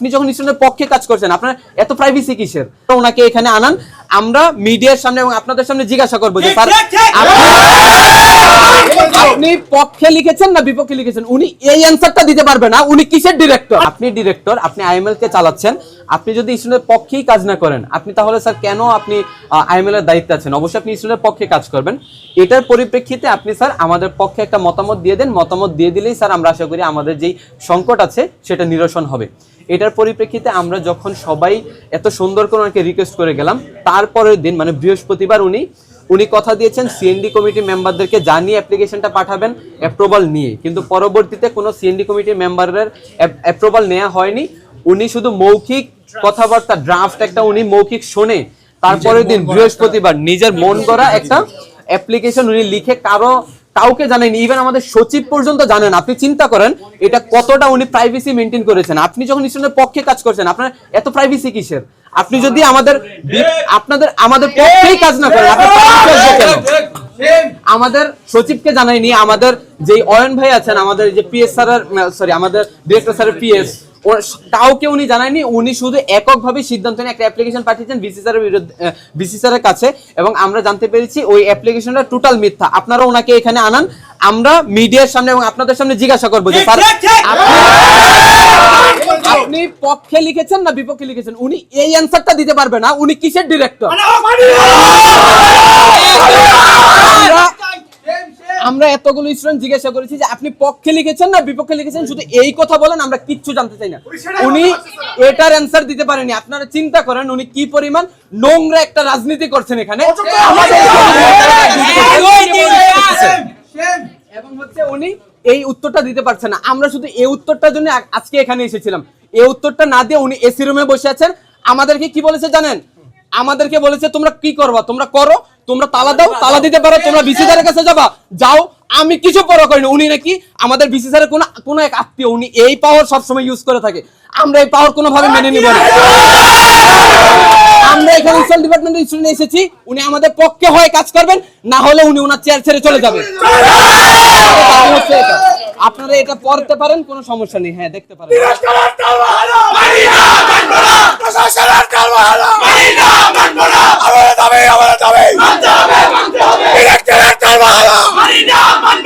আপনি যখন স্টুডেন্টের পক্ষে কাজ করছেন আপনার এত প্রাইভেসি কিসের? ওনাকে এখানে আনান, আমরা মিডিয়ার সামনে এবং আপনাদের সামনে জিজ্ঞাসা করবো যে স্যার আপনি পক্ষে লিখেছেন না বিপক্ষে লিখেছেন? উনি এই অ্যানসারটা দিতে পারবে না। উনি কিসের ডিরেক্টর? আপনি ডিরেক্টর, আপনি আইএমএল কে চালাচ্ছেন। আপনি যদি স্টুডেন্টের পক্ষেই কাজ না করেন, আপনি তাহলে স্যার কেন আপনি আইএমএল এর দায়িত্বে আছেন? অবশ্যই আপনি স্টুডেন্টের পক্ষে কাজ করবেন। এটার পরিপ্রেক্ষিতে আপনি স্যার আমাদের পক্ষে একটা মতামত দিয়ে দেন। মতামত দিয়ে দিলেই স্যার আমরা আশা করি আমাদের যেই সংকট আছে সেটা নিরসন হবে। এটার পরিপ্রেক্ষিতে আমরা যখন সবাই এত সুন্দর করে ওনাকে রিকোয়েস্ট করে গেলাম, তারপরের দিন মানে বৃহস্পতিবার উনি কথা দিয়েছেন সিএনডি কমিটি মেম্বারদেরকে জানিয়ে অ্যাপ্লিকেশনটা পাঠাবেন অ্যাপ্রুভাল নিয়ে, কিন্তু পরবর্তীতে কোনো সিএনডি কমিটি মেম্বারের অ্যাপ্রুভাল নেওয়া হয়নি। উনি শুধু মৌখিক কথাবার্তা ড্রাফট একটা উনি মৌখিক শোনে, তারপরের দিন বৃহস্পতিবার নিজের মন গড়া একটা অ্যাপ্লিকেশন উনি লিখে কাউকে জানেনি, ইভেন আমাদের সচিব পর্যন্ত জানেন। আপনি চিন্তা করেন এটা কতটা উনি প্রাইভেসি মেনটেন করেছেন। আপনি যখন স্টুডেন্টের পক্ষে কাজ করছেন আপনার এত প্রাইভেসি কিসের? আপনি যদি আমাদের পক্ষেই কাজ না করেন, আপনি আমাদের সচিবকে জানাইনি, আমাদের যে অয়ন ভাই আছেন, আমাদের যে পিএস স্যারের আমাদের ডিরেক্টর স্যারের পিএস, কাউকে উনি জানায়নি। উনি শুধু এককভাবে সিদ্ধান্ত নিয়ে একটা অ্যাপ্লিকেশন পাঠিয়েছেন বিসি স্যারের কাছে, এবং আমরা জানতে পেরেছি ওই অ্যাপ্লিকেশনটা টোটাল মিথ্যা। আপনারা ওনাকে এখানে আনান, আমরা মিডিয়ার সামনে এবং আপনাদের সামনে জিজ্ঞাসা করবো যে স্যার আপনি পক্ষে লিখেছেন না বিপক্ষে লিখেছেন? উনি এই অ্যানসারটা দিতে পারবে না। উনি কিসের ডিরেক্টর? আমরা এতগুলো স্টুডেন্ট জিজ্ঞাসা করেছি যে আপনি পক্ষে লিখেছেন না বিপক্ষে লিখেছেন, শুধু এই কথা বলেন, আমরা কিচ্ছু জানতে চাই না। উনি এটার অ্যানসার দিতে পারেনি। আপনারা চিন্তা করেন উনি কি পরিমাণ নোংরা একটা রাজনীতি করছেন এখানে। এবং হচ্ছে উনি এই উত্তরটা দিতে পারছেন না। আমরা শুধু এই উত্তরটার জন্য আজকে এখানে এসেছিলাম। এই উত্তরটা না দিয়ে উনি এসি রুমে বসে আছেন। আমাদেরকে কি বলেছে জানেন? আমাদেরকে বলেছে তোমরা কি করবা, তোমরা করো, তোমরা তালা দাও, তালা দিতে পারো, তোমরা বিসি স্যারের কাছে যাবা, যাও। আমি কিছু পরোয়া করিনি। উনি নাকি আমাদের বিসি স্যারের কোনো এক আত্মীয়, উনি এই পাওয়ার সবসময় ইউজ করে থাকে। আমরা এই পাওয়ার কোনোভাবে মেনে নিব না। আমরা এখানে সোশ্যাল ডিপার্টমেন্টের স্টুডেন্ট এসেছি, উনি আমাদের পক্ষে হয়ে কাজ করবেন, না হলে উনি ওনার চেয়ার ছেড়ে চলে যাবেন। আপনারা এটা পড়তে পারেন, কোনো সমস্যা নেই। হ্যাঁ, দেখতে পারেন। আমরা